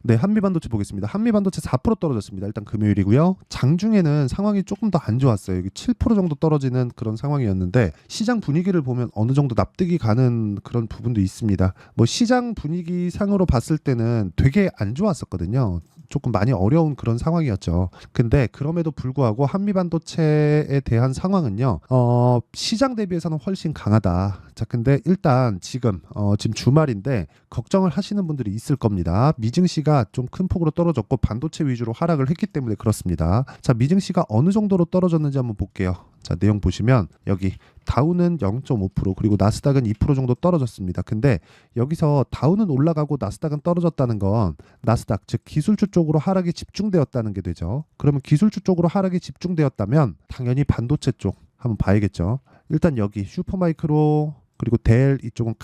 네, 한미반도체 보겠습니다. 한미반도체 4% 떨어졌습니다. 일단 금요일이고요. 장중에는 상황이 조금 더 안 좋았어요. 여기 7% 정도 떨어지는 그런 상황이었는데 시장 분위기를 보면 어느 정도 납득이 가는 그런 부분도 있습니다. 뭐 시장 분위기 상으로 봤을 때는 되게 안 좋았었거든요. 조금 많이 어려운 그런 상황이었죠. 근데 그럼에도 불구하고 한미반도체에 대한 상황은요, 시장 대비해서는 훨씬 강하다. 자, 근데 일단 지금 주말인데 걱정을 하시는 분들이 있을 겁니다. 미증시가 좀 큰 폭으로 떨어졌고 반도체 위주로 하락을 했기 때문에 그렇습니다. 자, 미증시가 어느 정도로 떨어졌는지 한번 볼게요. 자, 내용 보시면 여기 다우는 0.5% 그리고 나스닥은 2% 정도 떨어졌습니다. 근데 여기서 다우는 올라가고 나스닥은 떨어졌다는 건 나스닥 즉 기술주 쪽으로 하락이 집중되었다는 게 되죠. 그러면 기술주 쪽으로 하락이 집중되었다면 당연히 반도체 쪽 한번 봐야겠죠. 일단 여기 슈퍼마이크로 그리고 델 이쪽은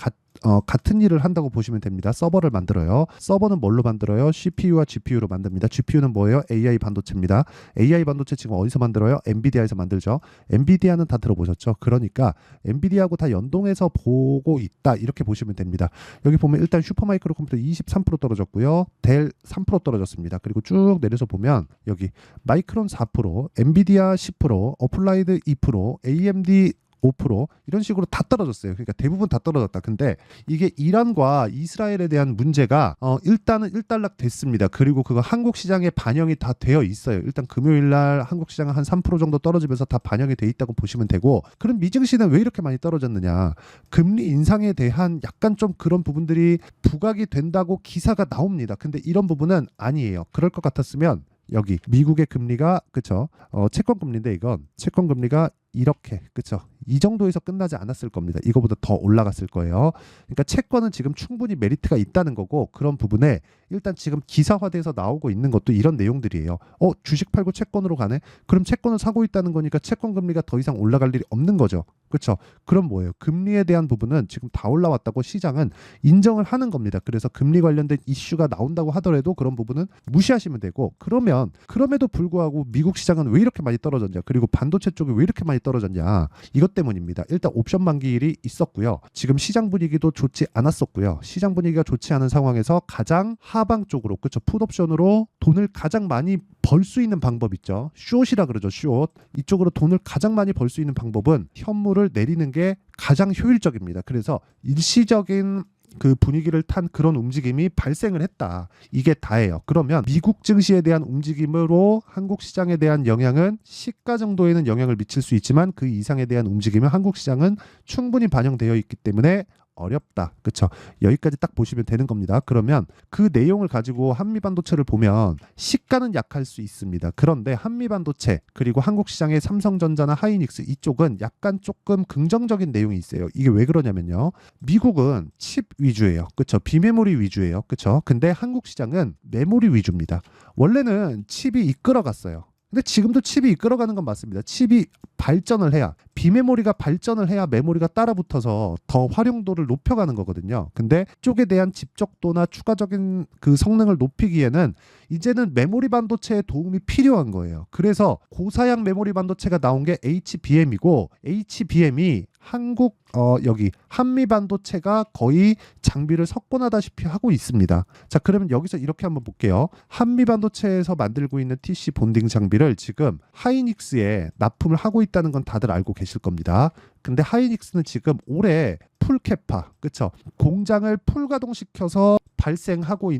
같은 일을 한다고 보시면 됩니다. 서버를 만들어요. 서버는 뭘로 만들어요? CPU와 GPU로 만듭니다. GPU는 뭐예요? AI 반도체입니다. AI 반도체 지금 어디서 만들어요? 엔비디아에서 만들죠. 엔비디아는 다 들어보셨죠? 그러니까 엔비디아하고 다 연동해서 보고 있다. 이렇게 보시면 됩니다. 여기 보면 일단 슈퍼마이크로 컴퓨터 23% 떨어졌고요. 델 3% 떨어졌습니다. 그리고 쭉 내려서 보면 여기 마이크론 4%, 엔비디아 10%, 어플라이드 2%, AMD 5% 이런 식으로 다 떨어졌어요. 그러니까 대부분 다 떨어졌다. 근데 이게 이란과 이스라엘에 대한 문제가 일단은 일단락 됐습니다. 그리고 그거 한국 시장에 반영이 다 되어 있어요. 일단 금요일 날 한국 시장은 한 3% 정도 떨어지면서 다 반영이 돼 있다고 보시면 되고, 그럼 미증시는 왜 이렇게 많이 떨어졌느냐? 금리 인상에 대한 약간 좀 그런 부분들이 부각이 된다고 기사가 나옵니다. 근데 이런 부분은 아니에요. 그럴 것 같았으면 여기 미국의 금리가 그쵸? 채권 금리인데 이건 채권 금리가 이렇게 그쵸? 이 정도에서 끝나지 않았을 겁니다. 이거보다 더 올라갔을 거예요. 그러니까 채권은 지금 충분히 메리트가 있다는 거고, 그런 부분에 일단 지금 기사화돼서 나오고 있는 것도 이런 내용들이에요. 주식 팔고 채권으로 가네? 그럼 채권을 사고 있다는 거니까 채권 금리가 더 이상 올라갈 일이 없는 거죠. 그렇죠? 그럼 뭐예요? 금리에 대한 부분은 지금 다 올라왔다고 시장은 인정을 하는 겁니다. 그래서 금리 관련된 이슈가 나온다고 하더라도 그런 부분은 무시하시면 되고, 그러면 그럼에도 불구하고 미국 시장은 왜 이렇게 많이 떨어졌냐? 그리고 반도체 쪽이 왜 이렇게 많이 떨어졌냐? 이것 때문입니다. 일단 옵션 만기일이 있었고요. 지금 시장 분위기도 좋지 않았었고요. 시장 분위기가 좋지 않은 상황에서 가장 하방 쪽으로 그렇죠? 풋옵션으로 돈을 가장 많이 벌 수 있는 방법 있죠. 숏이라 그러죠. 숏. 이쪽으로 돈을 가장 많이 벌 수 있는 방법은 현물을 내리는 게 가장 효율적입니다. 그래서 일시적인 그 분위기를 탄 그런 움직임이 발생을 했다. 이게 다예요. 그러면 미국 증시에 대한 움직임으로 한국 시장에 대한 영향은 시가 정도에는 영향을 미칠 수 있지만 그 이상에 대한 움직임은 한국 시장은 충분히 반영되어 있기 때문에 어렵다. 그렇죠? 여기까지 딱 보시면 되는 겁니다. 그러면 그 내용을 가지고 한미반도체를 보면 시가는 약할 수 있습니다. 그런데 한미반도체 그리고 한국 시장의 삼성전자나 하이닉스 이쪽은 약간 조금 긍정적인 내용이 있어요. 이게 왜 그러냐면요. 미국은 칩 위주예요. 그렇죠? 비메모리 위주예요. 그렇죠? 근데 한국 시장은 메모리 위주입니다. 원래는 칩이 이끌어갔어요. 근데 지금도 칩이 이끌어가는 건 맞습니다. 칩이 발전을 해야, 비메모리가 발전을 해야 메모리가 따라붙어서 더 활용도를 높여가는 거거든요. 근데 쪽에 대한 집적도나 추가적인 그 성능을 높이기에는 이제는 메모리 반도체의 도움이 필요한 거예요. 그래서 고사양 메모리 반도체가 나온 게 HBM이고, HBM이 한국 여기 한미 반도체가 거의 장비를 석권하다시피 하고 있습니다. 자, 그러면 여기서 이렇게 한번 볼게요. 한미 반도체에서 만들고 있는 TC 본딩 장비를 지금 하이닉스에 납품을 하고 있다는 건 다들 알고 계실 겁니다. 근데 하이닉스는 지금 올해 풀캐파, 그쵸? 공장을 풀 가동시켜서 발생하고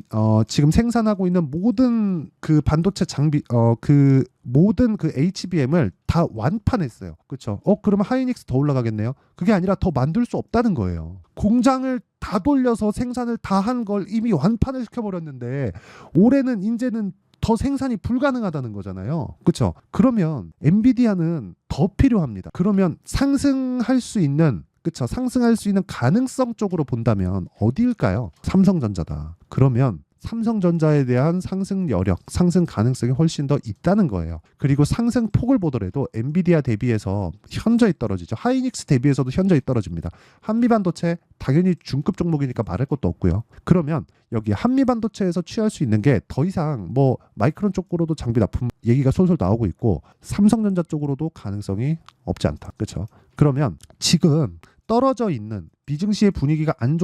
지금 생산하고 있는 모든 그 반도체 장비 그 모든 그 HBM을 다 완판했어요. 그렇죠? 그러면 하이닉스 더 올라가겠네요. 그게 아니라 더 만들 수 없다는 거예요. 공장을 다 돌려서 생산을 다 한 걸 이미 완판을 시켜버렸는데 올해는 이제는 더 생산이 불가능하다는 거잖아요. 그렇죠? 그러면 엔비디아는 더 필요합니다. 그러면 상승할 수 있는 그쵸? 상승할 수 있는 가능성 쪽으로 본다면 어디일까요? 삼성전자다. 그러면 삼성전자에 대한 상승 여력, 상승 가능성이 훨씬 더 있다는 거예요. 그리고 상승 폭을 보더라도 엔비디아 대비해서 현저히 떨어지죠. 하이닉스 대비해서도 현저히 떨어집니다. 한미반도체 당연히 중급 종목이니까 말할 것도 없고요. 그러면 여기 한미반도체에서 취할 수 있는 게 더 이상 뭐 마이크론 쪽으로도 장비 납품 얘기가 솔솔 나오고 있고 삼성전자 쪽으로도 가능성이 없지 않다. 그렇죠? 그러면 지금 떨어져 있는 미증시의 분위기가 안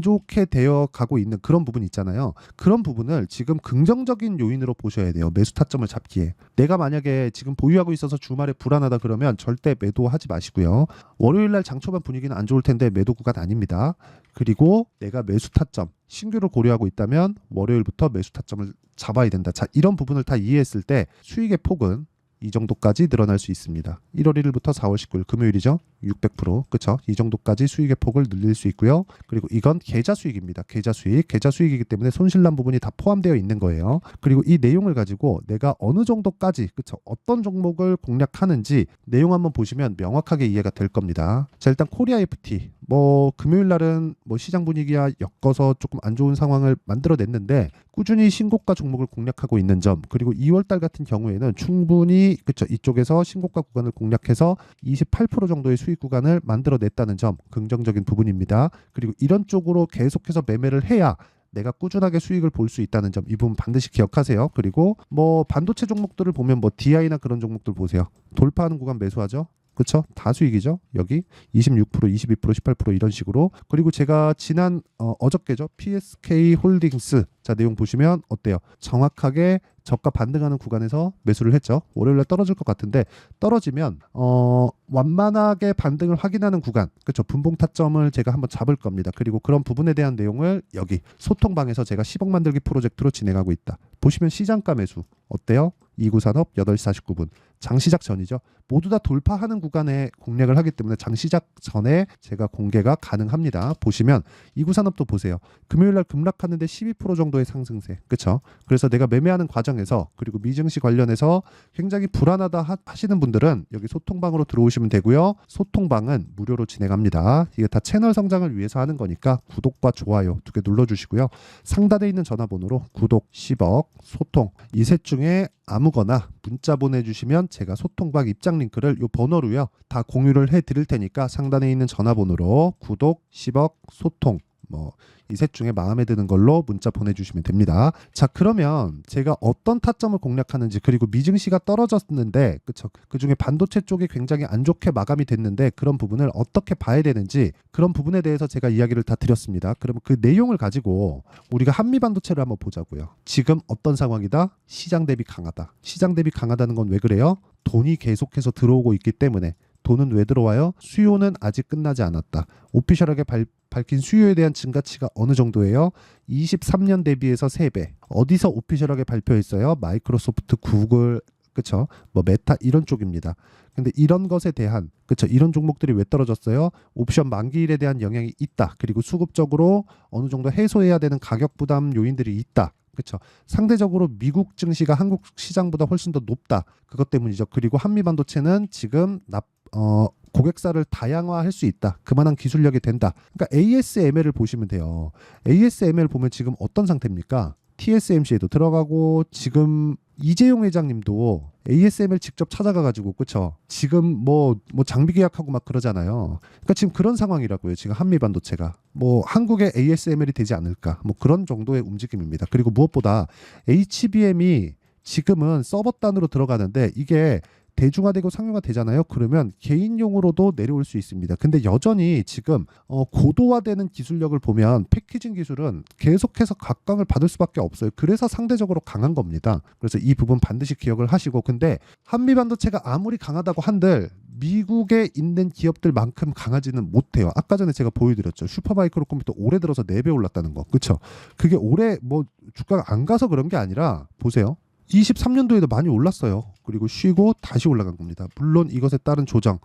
좋게 되어 가고 있는 그런 부분 있잖아요. 그런 부분을 지금 긍정적인 요인으로 보셔야 돼요. 매수 타점을 잡기에. 내가 만약에 지금 보유하고 있어서 주말에 불안하다 그러면 절대 매도하지 마시고요. 월요일 날 장초반 분위기는 안 좋을 텐데 매도 구간 아닙니다. 그리고 내가 매수 타점, 신규를 고려하고 있다면 월요일부터 매수 타점을 잡아야 된다. 자, 이런 부분을 다 이해했을 때 수익의 폭은 이 정도까지 늘어날 수 있습니다. 1월 1일부터 4월 19일 금요일이죠. 600%. 그쵸? 이 정도까지 수익의 폭을 늘릴 수 있고요. 그리고 이건 계좌 수익입니다. 계좌 수익. 계좌 수익이기 때문에 손실난 부분이 다 포함되어 있는 거예요. 그리고 이 내용을 가지고 내가 어느 정도까지, 그쵸? 어떤 종목을 공략하는지 내용 한번 보시면 명확하게 이해가 될 겁니다. 자, 일단 코리아 FT. 금요일 날은 시장 분위기와 엮어서 조금 안 좋은 상황을 만들어냈는데 꾸준히 신고가 종목을 공략하고 있는 점, 그리고 2월 달 같은 경우에는 충분히 그쵸, 이쪽에서 신고가 구간을 공략해서 28% 정도의 수익 구간을 만들어냈다는 점 긍정적인 부분입니다. 그리고 이런 쪽으로 계속해서 매매를 해야 내가 꾸준하게 수익을 볼 수 있다는 점, 이 부분 반드시 기억하세요. 그리고 반도체 종목들을 보면 DI나 그런 종목들 보세요. 돌파하는 구간 매수하죠. 그쵸? 다 수익이죠. 여기 26%, 22%, 18% 이런 식으로. 그리고 제가 지난 어저께죠. PSK 홀딩스. 자, 내용 보시면 어때요? 정확하게 저가 반등하는 구간에서 매수를 했죠. 월요일에 떨어질 것 같은데 떨어지면 완만하게 반등을 확인하는 구간, 그렇죠? 분봉 타점을 제가 한번 잡을 겁니다. 그리고 그런 부분에 대한 내용을 여기 소통방에서 제가 10억 만들기 프로젝트로 진행하고 있다. 보시면 시장가 매수 어때요? 이구산업 8시 49분 장시작 전이죠. 모두 다 돌파하는 구간에 공략을 하기 때문에 장시작 전에 제가 공개가 가능합니다. 보시면 이구산업도 보세요. 금요일날 급락하는데 12% 정도의 상승세. 그렇죠? 그래서 내가 매매하는 과정에서, 그리고 미증시 관련해서 굉장히 불안하다 하시는 분들은 여기 소통방으로 들어오시면 되고요. 소통방은 무료로 진행합니다. 이게 다 채널 성장을 위해서 하는 거니까 구독과 좋아요 2개 눌러주시고요. 상단에 있는 전화번호로 구독 10억 소통 이 셋 중에 아무거나 문자 보내주시면 제가 소통방 입장 링크를 이 번호로요 다 공유를 해드릴 테니까 상단에 있는 전화번호로 구독 10억 소통 이 셋 중에 마음에 드는 걸로 문자 보내주시면 됩니다. 자, 그러면 제가 어떤 타점을 공략하는지, 그리고 미증시가 떨어졌는데 그쵸? 그중에 반도체 쪽이 굉장히 안 좋게 마감이 됐는데 그런 부분을 어떻게 봐야 되는지, 그런 부분에 대해서 제가 이야기를 다 드렸습니다. 그러면 그 내용을 가지고 우리가 한미반도체를 한번 보자고요. 지금 어떤 상황이다? 시장 대비 강하다. 시장 대비 강하다는 건 왜 그래요? 돈이 계속해서 들어오고 있기 때문에. 돈은 왜 들어와요? 수요는 아직 끝나지 않았다. 오피셜하게 밝힌 수요에 대한 증가치가 어느 정도예요? 23년 대비해서 3배. 어디서 오피셜하게 발표했어요? 마이크로소프트, 구글, 그쵸? 메타 이런 쪽입니다. 근데 이런 것에 대한, 그쵸? 이런 종목들이 왜 떨어졌어요? 옵션 만기일에 대한 영향이 있다. 그리고 수급적으로 어느 정도 해소해야 되는 가격 부담 요인들이 있다. 그렇죠. 상대적으로 미국 증시가 한국 시장보다 훨씬 더 높다. 그것 때문이죠. 그리고 한미반도체는 지금 고객사를 다양화할 수 있다. 그만한 기술력이 된다. 그러니까 ASML을 보시면 돼요. ASML 보면 지금 어떤 상태입니까? TSMC에도 들어가고, 지금 이재용 회장님도 ASML 직접 찾아가가지고, 그쵸? 지금 장비 계약하고 막 그러잖아요. 그러니까 지금 그런 상황이라고요. 지금 한미반도체가 한국의 ASML이 되지 않을까? 그런 정도의 움직임입니다. 그리고 무엇보다 HBM이 지금은 서버 단으로 들어가는데 이게 대중화되고 상용화되잖아요. 그러면 개인용으로도 내려올 수 있습니다. 근데 여전히 지금 고도화되는 기술력을 보면 패키징 기술은 계속해서 각광을 받을 수밖에 없어요. 그래서 상대적으로 강한 겁니다. 그래서 이 부분 반드시 기억을 하시고, 근데 한미반도체가 아무리 강하다고 한들 미국에 있는 기업들만큼 강하지는 못해요. 아까 전에 제가 보여드렸죠. 슈퍼마이크로 컴퓨터 올해 들어서 4배 올랐다는 거. 그렇죠? 그게 올해 주가가 안 가서 그런 게 아니라 보세요. 23년도에도 많이 올랐어요. 그리고 쉬고 다시 올라간 겁니다. 물론 이것에 따른 조정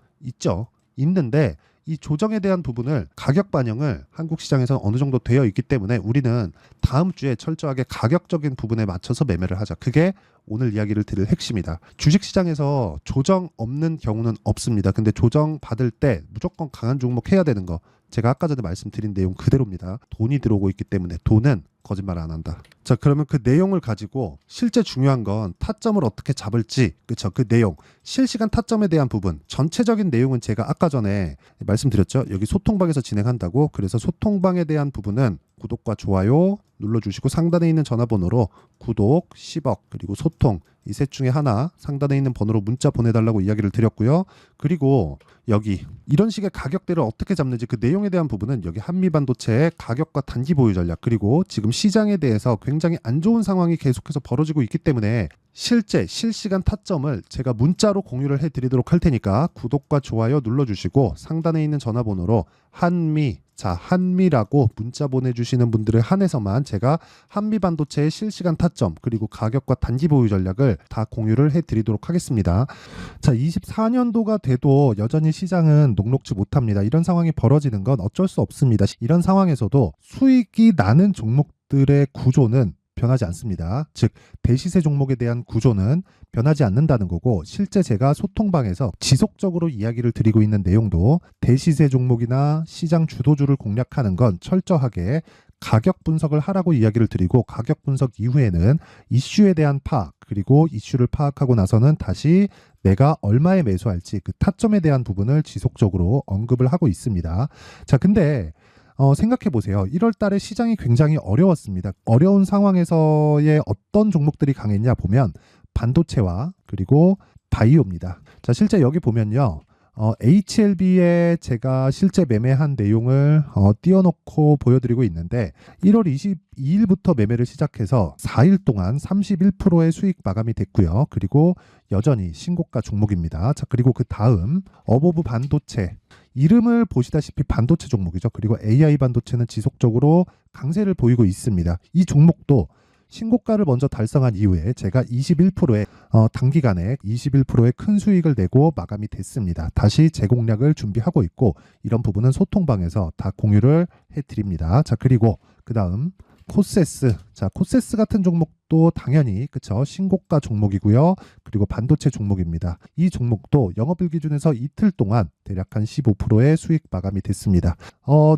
있는데 이 조정에 대한 부분을, 가격 반영을 한국 시장에서 어느 정도 되어 있기 때문에 우리는 다음 주에 철저하게 가격적인 부분에 맞춰서 매매를 하자. 그게 오늘 이야기를 드릴 핵심이다. 주식시장에서 조정 없는 경우는 없습니다. 근데 조정 받을 때 무조건 강한 종목 해야 되는 거, 제가 아까 전에 말씀드린 내용 그대로입니다. 돈이 들어오고 있기 때문에 돈은 거짓말 안 한다. 자, 그러면 그 내용을 가지고 실제 중요한 건 타점을 어떻게 잡을지, 그쵸? 그 내용, 실시간 타점에 대한 부분, 전체적인 내용은 제가 아까 전에 말씀드렸죠. 여기 소통방에서 진행한다고. 그래서 소통방에 대한 부분은 구독과 좋아요 눌러주시고 상단에 있는 전화번호로 구독, 10억, 그리고 소통 이 셋 중에 하나 상단에 있는 번호로 문자 보내달라고 이야기를 드렸고요. 그리고 여기 이런 식의 가격대를 어떻게 잡는지 그 내용에 대한 부분은 여기 한미반도체의 가격과 단기 보유 전략, 그리고 지금 시장에 대해서 굉장히 안 좋은 상황이 계속해서 벌어지고 있기 때문에 실제 실시간 타점을 제가 문자로 공유를 해드리도록 할 테니까 구독과 좋아요 눌러주시고 상단에 있는 전화번호로 한미라고 문자 보내주시는 분들을 한해서만 제가 한미반도체의 실시간 타점 그리고 가격과 단기 보유 전략을 다 공유를 해드리도록 하겠습니다. 자, 24년도가 돼도 여전히 시장은 녹록지 못합니다. 이런 상황이 벌어지는 건 어쩔 수 없습니다. 이런 상황에서도 수익이 나는 종목들의 구조는 변하지 않습니다. 즉 대시세 종목에 대한 구조는 변하지 않는다는 거고, 실제 제가 소통방에서 지속적으로 이야기를 드리고 있는 내용도 대시세 종목이나 시장 주도주를 공략하는 건 철저하게 가격 분석을 하라고 이야기를 드리고, 가격 분석 이후에는 이슈에 대한 파악, 그리고 이슈를 파악하고 나서는 다시 내가 얼마에 매수할지 그 타점에 대한 부분을 지속적으로 언급을 하고 있습니다. 자, 근데 생각해 보세요. 1월 달에 시장이 굉장히 어려웠습니다. 어려운 상황에서의 어떤 종목들이 강했냐 보면 반도체와 그리고 바이오입니다. 자, 실제 여기 보면요. HLB에 제가 실제 매매한 내용을 띄워놓고 보여드리고 있는데 1월 22일부터 매매를 시작해서 4일 동안 31%의 수익 마감이 됐고요. 그리고 여전히 신고가 종목입니다. 자, 그리고 그 다음 어보브 반도체, 이름을 보시다시피 반도체 종목이죠. 그리고 AI 반도체는 지속적으로 강세를 보이고 있습니다. 이 종목도 신고가를 먼저 달성한 이후에 제가 21%의 단기간에 21%의 큰 수익을 내고 마감이 됐습니다. 다시 재공략을 준비하고 있고, 이런 부분은 소통방에서 다 공유를 해드립니다. 자, 그리고 그 다음 코세스. 자, 코세스 같은 종목도 당연히 그쵸, 신고가 종목이고요. 그리고 반도체 종목입니다. 이 종목도 영업일 기준에서 이틀 동안 대략 한 15%의 수익 마감이 됐습니다.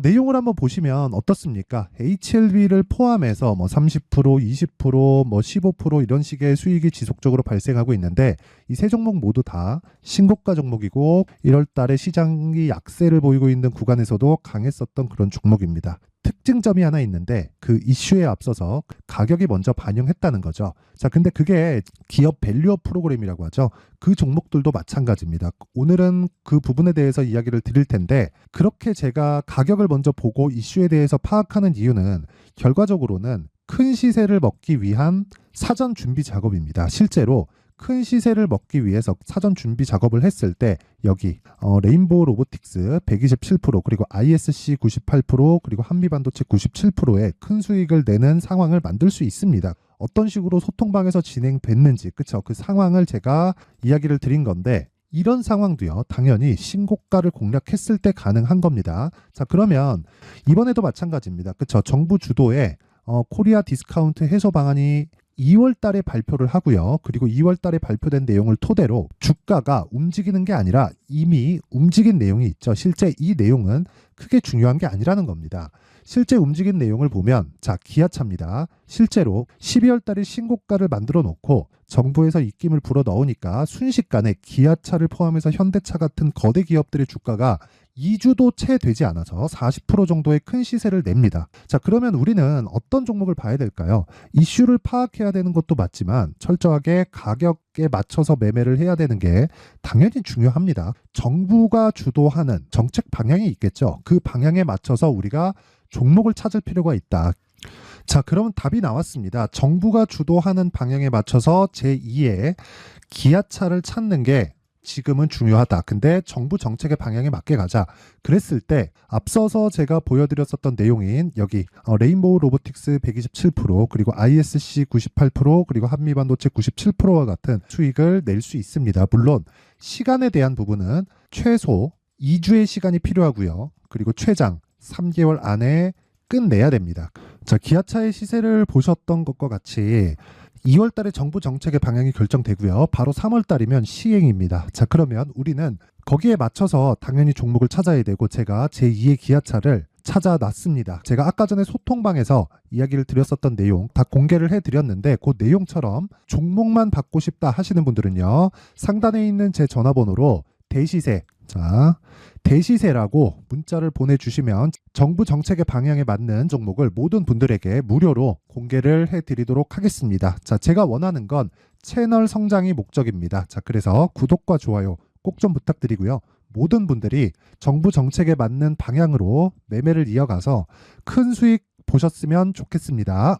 내용을 한번 보시면 어떻습니까? HLB를 포함해서 뭐 30%, 20%, 뭐 15% 이런 식의 수익이 지속적으로 발생하고 있는데, 이 세 종목 모두 다 신고가 종목이고 1월 달에 시장이 약세를 보이고 있는 구간에서도 강했었던 그런 종목입니다. 특징점이 하나 있는데 그 이슈에 앞서서 가격이 먼저 반영했다는 거죠. 자, 근데 그게 기업 밸류업 프로그램이라고 하죠. 그 종목들도 마찬가지입니다. 오늘은 그 부분에 대해서 이야기를 드릴 텐데, 그렇게 제가 가격을 먼저 보고 이슈에 대해서 파악하는 이유는 결과적으로는 큰 시세를 먹기 위한 사전 준비 작업입니다. 실제로 큰 시세를 먹기 위해서 사전 준비 작업을 했을 때 여기 레인보우 로보틱스 127%, 그리고 ISC 98%, 그리고 한미반도체 97%의 큰 수익을 내는 상황을 만들 수 있습니다. 어떤 식으로 소통방에서 진행됐는지, 그쵸? 그 상황을 제가 이야기를 드린 건데, 이런 상황도요, 당연히 신고가를 공략했을 때 가능한 겁니다. 자, 그러면 이번에도 마찬가지입니다. 그쵸? 정부 주도의 코리아 디스카운트 해소 방안이 2월 달에 발표를 하고요. 그리고 2월 달에 발표된 내용을 토대로 주가가 움직이는 게 아니라 이미 움직인 내용이 있죠. 실제 이 내용은 크게 중요한 게 아니라는 겁니다. 실제 움직인 내용을 보면, 자, 기아차입니다. 실제로 12월 달에 신고가를 만들어 놓고 정부에서 입김을 불어 넣으니까 순식간에 기아차를 포함해서 현대차 같은 거대 기업들의 주가가 2주도 채 되지 않아서 40% 정도의 큰 시세를 냅니다. 자, 그러면 우리는 어떤 종목을 봐야 될까요? 이슈를 파악해야 되는 것도 맞지만 철저하게 가격에 맞춰서 매매를 해야 되는 게 당연히 중요합니다. 정부가 주도하는 정책 방향이 있겠죠. 그 방향에 맞춰서 우리가 종목을 찾을 필요가 있다. 자, 그러면 답이 나왔습니다. 정부가 주도하는 방향에 맞춰서 제2의 기아차를 찾는 게 지금은 중요하다. 근데 정부 정책의 방향에 맞게 가자. 그랬을 때 앞서서 제가 보여드렸었던 내용인 여기 레인보우 로보틱스 127%, 그리고 ISC 98%, 그리고 한미반도체 97%와 같은 수익을 낼 수 있습니다. 물론 시간에 대한 부분은 최소 2주의 시간이 필요하고요. 그리고 최장 3개월 안에 끝내야 됩니다. 자, 기아차의 시세를 보셨던 것과 같이 2월 달에 정부 정책의 방향이 결정되고요. 바로 3월 달이면 시행입니다. 자, 그러면 우리는 거기에 맞춰서 당연히 종목을 찾아야 되고, 제가 제2의 기아차를 찾아놨습니다. 제가 아까 전에 소통방에서 이야기를 드렸었던 내용 다 공개를 해드렸는데 그 내용처럼 종목만 받고 싶다 하시는 분들은요. 상단에 있는 제 전화번호로 대시세, 자, 대시세라고 문자를 보내주시면 정부 정책의 방향에 맞는 종목을 모든 분들에게 무료로 공개를 해드리도록 하겠습니다. 자, 제가 원하는 건 채널 성장이 목적입니다. 자, 그래서 구독과 좋아요 꼭 좀 부탁드리고요. 모든 분들이 정부 정책에 맞는 방향으로 매매를 이어가서 큰 수익 보셨으면 좋겠습니다.